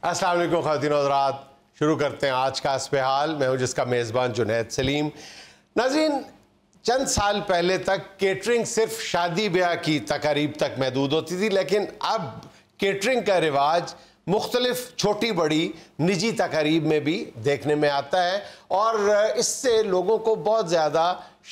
अस्सलाम वालेकुम ख़वातीन और हज़रात, शुरू करते हैं आज का हस्ब हाल। मैं हूं जिसका मेज़बान जुनैद सलीम। नाज़रीन, चंद साल पहले तक केटरिंग सिर्फ शादी ब्याह की तकारीब तक महदूद होती थी, लेकिन अब केटरिंग का रिवाज मुख्तलिफ छोटी बड़ी निजी तकारीब में भी देखने में आता है और इससे लोगों को बहुत ज़्यादा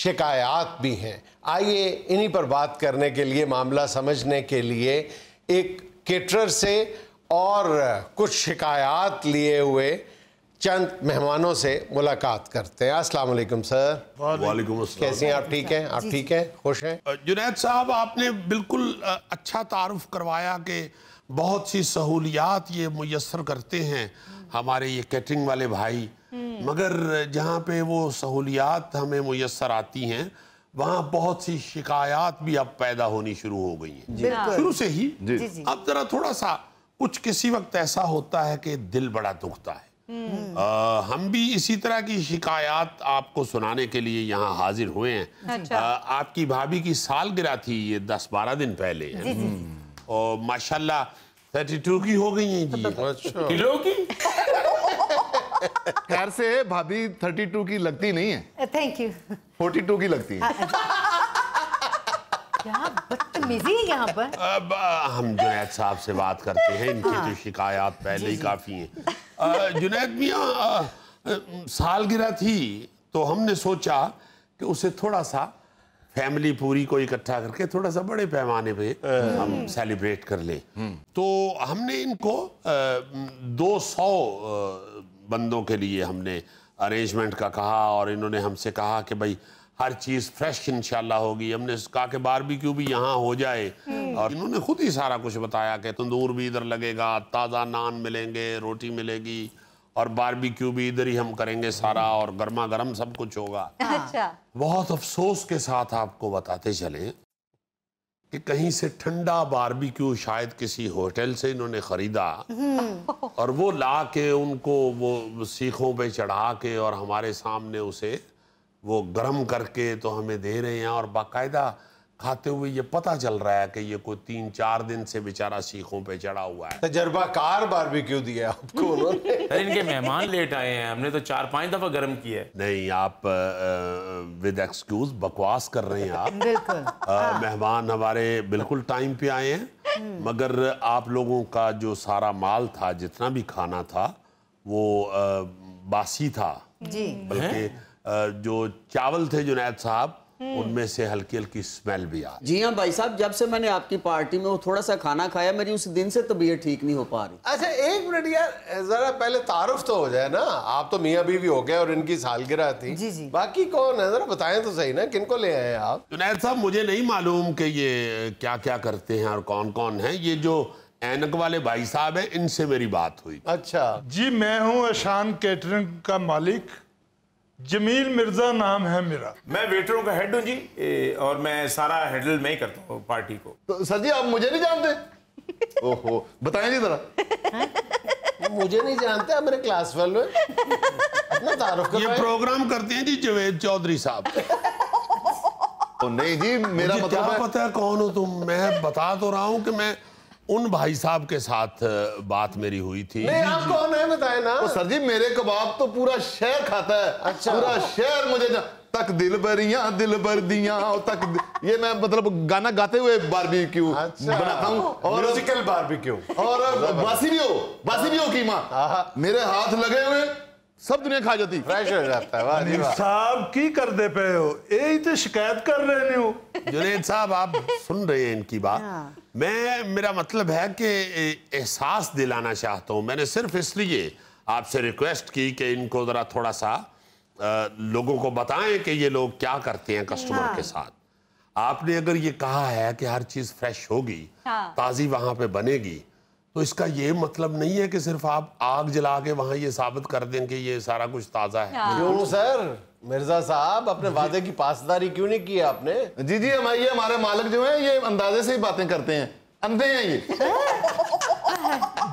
शिकायत भी हैं। आइए इन्हीं पर बात करने के लिए, मामला समझने के लिए एक केटरर से और कुछ शिकायत लिए हुए चंद मेहमानों से मुलाकात करते हैं। अस्सलाम वालेकुम सर। वालेकुम अस्सलाम। कैसे हैं आप? ठीक हैं? आप ठीक हैं? खुश हैं? जुनैद साहब, आपने बिल्कुल अच्छा तारुफ करवाया कि बहुत सी सहूलियात ये मुयस्सर करते हैं हमारे ये कैटरिंग वाले भाई, मगर जहाँ पे वो सहूलियात हमें मुयस्सर आती हैं वहाँ बहुत सी शिकायत भी अब पैदा होनी शुरू हो गई हैं शुरू से ही। अब जरा थोड़ा सा कुछ किसी वक्त ऐसा होता है कि दिल बड़ा दुखता है। हम भी इसी तरह की शिकायत आपको सुनाने के लिए यहाँ हाजिर हुए हैं। आपकी भाभी की सालगिरह थी ये 10-12 दिन पहले, और माशाल्लाह 32 की हो गई हैं जी। किलो की? खैर से भाभी 32 की लगती नहीं है। Thank you. 42 की लगती है। क्या बदतमीजी है यहाँ पर। अब हम जुनैद साहब से बात करते हैं, इनकी तो शिकायत पहले ही काफी हैं। जुनैद मियाँ, सालगिरह थी तो हमने सोचा कि उसे थोड़ा सा फैमिली पूरी को इकट्ठा करके थोड़ा सा बड़े पैमाने पे हम सेलिब्रेट कर ले। तो हमने इनको 200 बंदों के लिए हमने अरेंजमेंट का कहा और इन्होंने हमसे कहा कि भाई हर चीज़ फ्रेश इंशाल्लाह होगी। हमने कहा कि बारबेक्यू भी यहाँ हो जाए और इन्होंने खुद ही सारा कुछ बताया कि तंदूर भी इधर लगेगा, ताज़ा नान मिलेंगे, रोटी मिलेगी और बारबेक्यू भी इधर ही हम करेंगे सारा, और गर्मा गर्म सब कुछ होगा। अच्छा। बहुत अफसोस के साथ आपको बताते चलें कि कहीं से ठंडा बारबेक्यू शायद किसी होटल से इन्होंने ख़रीदा और वो ला के उनको वो सीखों पे चढ़ा के और हमारे सामने उसे वो गर्म करके तो हमें दे रहे हैं, और बाकायदा खाते हुए ये पता चल रहा है कि ये कोई 3-4 दिन से बेचारा सीखों पे चढ़ा हुआ है। तजर्बाकार बारबेक्यू दिया आपको उन्होंने। इनके मेहमान लेट आए हैं, हमने तो 4-5 दफा गर्म किया है। नहीं, आप विद एक्सक्यूज बकवास कर रहे हैं आप। बिल्कुल। मेहमान हमारे बिल्कुल टाइम पे आए हैं, मगर आप लोगों का जो सारा माल था, जितना भी खाना था, वो बासी था जी। बल्कि जो चावल थे जुनैद साहब, उनमें से हल्की हल्की स्मेल भी आ। जी हाँ भाई साहब, जब से मैंने आपकी पार्टी में वो थोड़ा सा खाना खाया, मेरी उस दिन से तबीयत ठीक नहीं हो पा रही। अच्छा एक मिनट यार, जरा पहले तारुफ तो हो जाए ना। आप तो मियाँ बीवी हो गए और इनकी सालगिरह थी। जी जी। बाकी कौन है, जरा बताएं तो सही ना, किनको ले आए आप? जुनैद साहब, मुझे नहीं मालूम कि ये क्या क्या करते हैं और कौन कौन है। ये जो ऐनक वाले भाई साहब हैं, इनसे मेरी बात हुई। अच्छा जी, मैं हूँ अशान कैटरिंग का मालिक, जमील मिर्जा नाम है मेरा। मैं वेटरों का हेड हूँ जी, और मैं सारा हैंडल मैं ही करता हूँ पार्टी को। तो सर जी, आप मुझे नहीं जानते? ओहो, बताएं जी जरा। मुझे नहीं जानते, आप मेरे क्लास फेलो हैं। अपना तारुफ ये करवाएं। प्रोग्राम करते हैं जी जवेद चौधरी साहब। तो नहीं जी, मेरा मुझे मतलब क्या है। पता है कौन हो तुम। मैं बता तो रहा हूँ कि मैं उन भाई साहब के साथ बात मेरी हुई थी। नहीं, आप कौन है बताए ना। तो सर जी, मेरे कबाब तो पूरा शहर खाता है। अच्छा। पूरा शहर मुझे तक दिल बरियां दिल भर दियां तक, ये मैं मतलब गाना गाते हुए बारबेक्यू बनाता हूँ। और म्यूजिकल बारबेक्यू। और बासी भी हो कीमा, मेरे हाथ लगे हुए सब दुनिया खा जाती। फ्रेश हो जाता है। वाह जी वाह। साहब की कर दे पे हो, यही तो शिकायत कर रहे नहीं हो। जुनैद साहब, आप सुन रहे हैं इनकी बात। मेरा मतलब है कि एहसास दिलाना चाहता हूँ। मैंने सिर्फ इसलिए आपसे रिक्वेस्ट की कि इनको ज़रा थोड़ा सा लोगों को बताएं कि ये लोग क्या करते हैं कस्टमर के साथ। आपने अगर ये कहा है कि हर चीज़ फ्रेश होगी, ताज़ी वहाँ पे बनेगी, तो इसका ये मतलब नहीं है कि सिर्फ आप आग जला के वहाँ ये साबित कर दें कि ये सारा कुछ ताज़ा है। क्यों सर मिर्जा साहब, अपने वादे की पासदारी क्यों नहीं की आपने? जी जी, हमारे मालिक जो हैं ये अंदाजे से ही बातें करते हैं, अंधे हैं ये।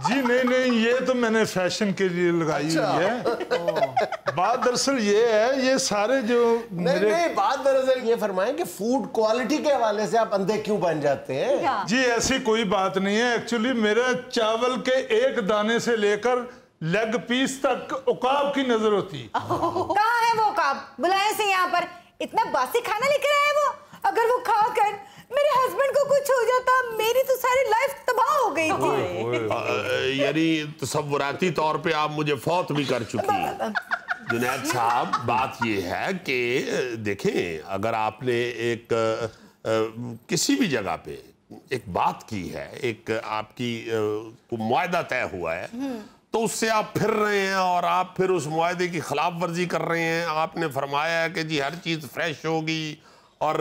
जी नहीं, ये तो मैंने फैशन के लिए लगाई हुई है। बात दरअसल ये है, ये सारे जो नहीं, बात दरअसल ये फरमाएं कि फूड क्वालिटी के हवाले से आप अंधे क्यों बन जाते हैं? जी ऐसी कोई बात नहीं है। एक्चुअली मेरा चावल के एक दाने से लेकर लेग पीस तक उकाब की नजर होती। कहाँ है वो उकाब? बुलाए से यहाँ पर। इतना बासी खाना लेकर आया वो। अगर वो खाकर मेरे हस्बैंड को कुछ हो जाता, मेरी तो सारी लाइफ तबाह हो गई थी। यानी तसव्वुराती तौर पे आप मुझे फौत भी कर चुकी हैं। जुनैद साहब, बात ये है कि देखें, अगर आपने एक किसी भी जगह पे एक बात की है, एक आपकी मुआहदा तय हुआ है, तो उससे आप फिर रहे हैं और आप फिर उस मुआहदे की खिलाफ वर्जी कर रहे हैं। आपने फरमाया है कि जी हर चीज़ फ्रेश होगी और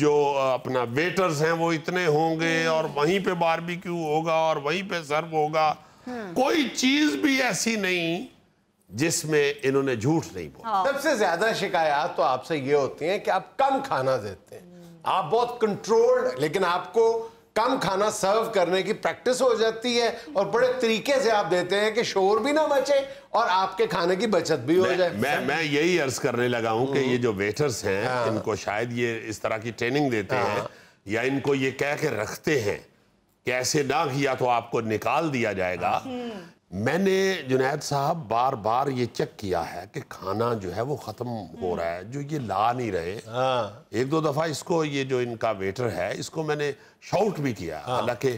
जो अपना वेटर्स हैं वो इतने होंगे और वहीं पे बारबेक्यू होगा और वहीं पे सर्व होगा। कोई चीज़ भी ऐसी नहीं जिसमें इन्होंने झूठ नहीं बोला। सबसे ज्यादा शिकायत तो आपसे ये होती हैं कि आप कम खाना देते हैं, आप बहुत कंट्रोल्ड, लेकिन आपको कम खाना सर्व करने की प्रैक्टिस हो जाती है और बड़े तरीके से आप देते हैं कि शोर भी ना मचे और आपके खाने की बचत भी हो जाए। मैं यही अर्ज करने लगा हूं कि ये जो वेटर्स हैं, इनको शायद ये इस तरह की ट्रेनिंग देते हैं या इनको ये कह के रखते हैं कि ऐसे ना किया तो आपको निकाल दिया जाएगा। मैंने जुनैद साहब बार बार ये चेक किया है कि खाना जो है वो खत्म हो रहा है, जो ये ला नहीं रहे। एक दो दफा इसको, ये जो इनका वेटर है, इसको मैंने शाउट भी किया, हालांकि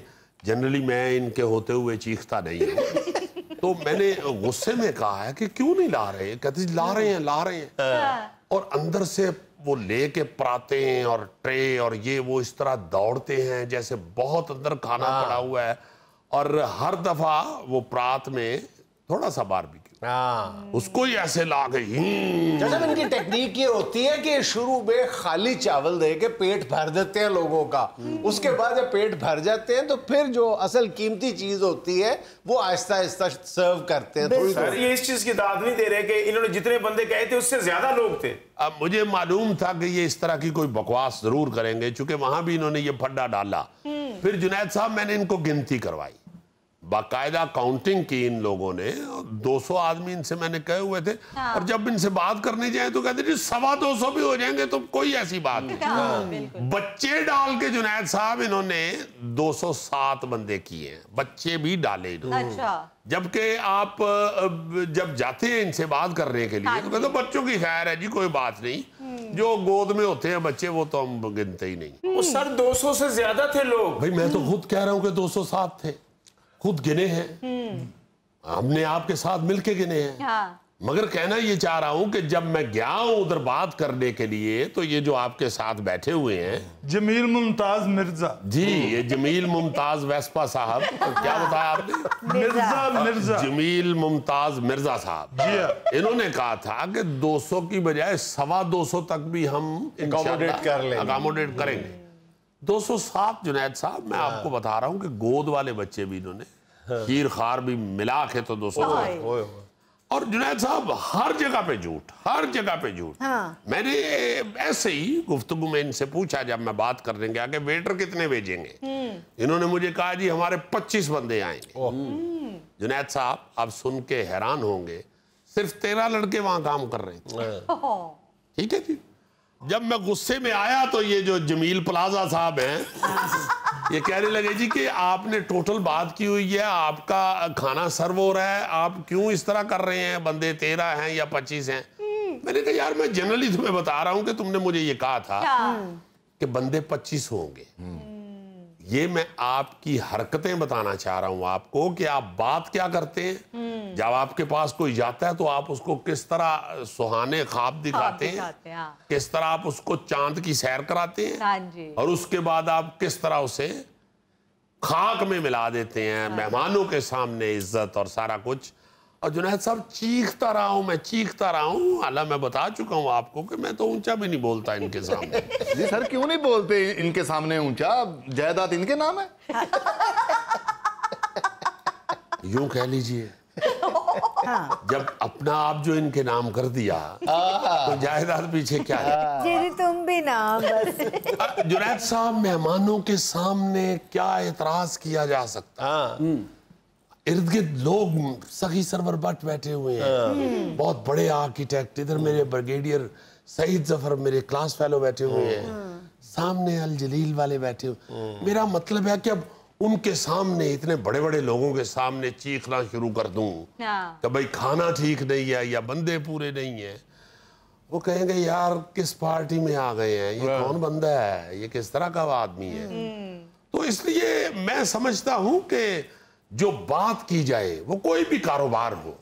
जनरली मैं इनके होते हुए चीखता नहीं हूँ। तो मैंने गुस्से में कहा है कि क्यों नहीं ला रहे? कहते ला रहे हैं। और अंदर से वो लेके पराते हैं और ट्रे और ये वो इस तरह दौड़ते हैं जैसे बहुत अंदर खाना पड़ा हुआ है, और हर दफा वो प्रात में थोड़ा सा बारबेक्यू, उसको ही ऐसे ला गई। जब इनकी टेक्निक ये होती है कि शुरू में खाली चावल दे के पेट भर देते हैं लोगों का, उसके बाद जब पेट भर जाते हैं तो फिर जो असल कीमती चीज होती है वो आहिस्ता आहिस्ता सर्व करते हैं। थोड़ी सर ये इस चीज की दाद नहीं दे रहे कि इन्होंने जितने बंदे कहे थे उससे ज्यादा लोग थे। अब मुझे मालूम था कि ये इस तरह की कोई बकवास जरूर करेंगे, चूंकि वहां भी इन्होंने ये फड्डा डाला। फिर जुनैद साहब मैंने इनको गिनती करवाई, बाकायदा काउंटिंग की इन लोगों ने। 200 आदमी इनसे मैंने कहे हुए थे। और जब इनसे बात करने जाए तो कहते थे 225 भी हो जाएंगे तो कोई ऐसी बात नहीं। बच्चे डाल के जुनैद साहब इन्होंने 207 बंदे किए हैं, बच्चे भी डाले इन्होंने। जबकि आप जब जाते हैं इनसे बात करने के लिए तो कहते बच्चों की खैर है जी, कोई बात नहीं, जो गोद में होते हैं बच्चे वो तो हम गिनते ही नहीं। वो सर 200 से ज्यादा थे लोग। भाई मैं तो खुद कह रहा हूं कि 207 थे, खुद गिने हैं, हमने आपके साथ मिलके गिने हैं। मगर कहना ये चाह रहा हूं कि जब मैं गया हूं उधर बात करने के लिए तो ये जो आपके साथ बैठे हुए हैं जमील मुमताज मिर्जा जी, ये जमील मुमताज वेस्पा साहब, क्या बताया आपने? मिर्जा जमील मुमताज मिर्जा साहब, इन्होंने कहा था कि 200 की बजाय 225 तक भी हम अकोमोडेट करेंगे। 207 जुनैद साहब, मैं आपको बता रहा हूं कि गोद वाले बच्चे भी इन्होंने, खीर खार भी मिला के तो 200। और जुनैद साहब हर जगह पे झूठ, हर जगह पे झूठ। मैंने ऐसे ही गुफ्तगू में इनसे पूछा जब मैं बात करने गया कि वेटर कितने भेजेंगे, इन्होंने मुझे कहा जी हमारे 25 बंदे आएंगे। जुनैद साहब आप सुन के हैरान होंगे, सिर्फ 13 लड़के वहां काम कर रहे थे। ठीक है जी। जब मैं गुस्से में आया तो ये जो जमील प्लाजा साहब हैं ये कहने लगे जी कि आपने टोटल बात की हुई है, आपका खाना सर्व हो रहा है, आप क्यों इस तरह कर रहे हैं, बंदे 13 हैं या 25 हैं। मैंने कहा यार मैं जनरली तुम्हें बता रहा हूं कि तुमने मुझे ये कहा था कि बंदे 25 होंगे। ये मैं आपकी हरकतें बताना चाह रहा हूं आपको कि आप बात क्या करते हैं। जब आपके पास कोई जाता है तो आप उसको किस तरह सुहाने ख्वाब दिखाते हैं, किस तरह आप उसको चांद की सैर कराते हैं, और उसके बाद आप किस तरह उसे खाक में मिला देते हैं, मेहमानों के सामने इज्जत और सारा कुछ। और जुनैद साहब चीखता रहा हूं, मैं चीखता रहा हूं, हालांकि मैं बता चुका हूं आपको कि मैं तो ऊंचा भी नहीं बोलता इनके सामने। जी सर क्यों नहीं बोलते इनके सामने ऊंचा, जायदाद इनके नाम है। यूं कह लीजिए जब अपना आप जो इनके नाम कर दिया तो जायदाद पीछे क्या है। तुम भी ना बस। जुनैद साहब मेहमानों के सामने क्या एतराज किया जा सकता। ارد گرد لوگ سخی سرور بٹ بیٹھے ہوئے ہیں, بہت بڑے آرکیٹیکٹ, ادھر میرے بریگیڈیئر سعید ظفر میرے کلاس فیلو بیٹھے ہوئے ہیں, سامنے الجلیل والے بیٹھے ہوئے. میرا مطلب ہے کہ اب ان کے سامنے, اتنے بڑے بڑے لوگوں کے سامنے چیخنا شروع کر دوں کہ بھئی کھانا ٹھیک نہیں ہے یا بندے پورے نہیں ہیں, وہ کہیں گے یار کس پارٹی میں آ گئے ہیں, یہ کون بندہ ہے, یہ کس طرح کا آدمی ہے. تو اس لیے میں سمجھتا ہوں کہ جو بات کی جائے وہ کوئی بھی کاروبار ہو,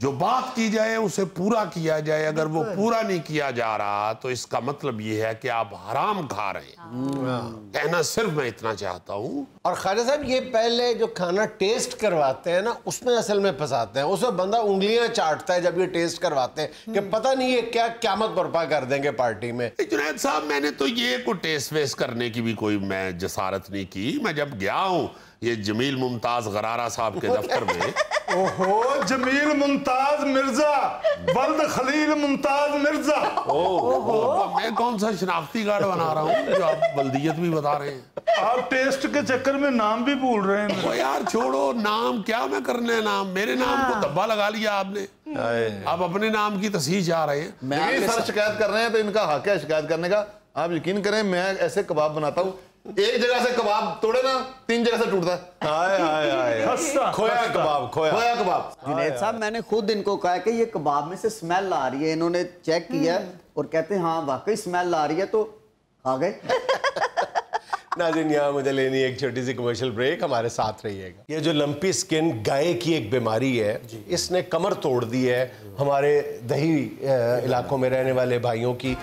جو بات کی جائے اسے پورا کیا جائے. اگر وہ پورا نہیں کیا جا رہا تو اس کا مطلب یہ ہے کہ آپ حرام کھا رہے ہیں. کہنا صرف میں اتنا چاہتا ہوں. اور خواجہ صاحب یہ پہلے جو کھانا ٹیسٹ کرواتے ہیں نا, اس میں اصل میں پھنساتے ہیں. اس میں بندہ انگلیاں چاٹتا ہے جب یہ ٹیسٹ کرواتے ہیں کہ پتہ نہیں یہ کیا قیامت برپا کر دیں گے پارٹی میں. جنید صاحب میں نے تو یہ کوئی ٹیسٹ ویسٹ کرنے کی بھی کوئی میں جسارت نہیں کی. میں جب گیا ہوں یہ جمیل ممتاز غرارہ صاحب کے دفتر میں, اوہو جمیل ممتاز مرزا, ولد خلیل ممتاز مرزا. میں کون سا شناختی کارڈ بنا رہا ہوں جو آپ بلدیت بھی بتا رہے ہیں. آپ ٹیسٹ کے چکر میں نام بھی بھول رہے ہیں. یار چھوڑو نام, کیا میں کرنے ہیں نام, میرے نام کو دبا لگا لیا آپ نے, آپ اپنے نام کی تصحیح چاہ رہے ہیں. میں سر شکایت کر رہے ہیں تو ان کا حق ہے شکایت کرنے کا. آپ یقین کریں میں ایسے کباب بناتا ہوں, ایک جگہ سے کباب توڑے نا 3 جگہ سے ٹوٹتا ہے. کھویا کباب, کھویا کباب. جنید صاحب میں نے خود ان کو کہا کہ یہ کباب میں سے سمیل آ رہی ہے, انہوں نے چیک کیا اور کہتے ہیں ہاں واقعی سمیل آ رہی ہے, تو آ گئے. ناظرین یہاں مجھے لینی ایک چھوٹی سی کمرشل بریک, ہمارے ساتھ رہیے گا. یہ جو لمپی سکن گائے کی ایک بیماری ہے, اس نے کمر توڑ دی ہے ہمارے دیہی علاقوں میں رہنے والے بھائیوں کی.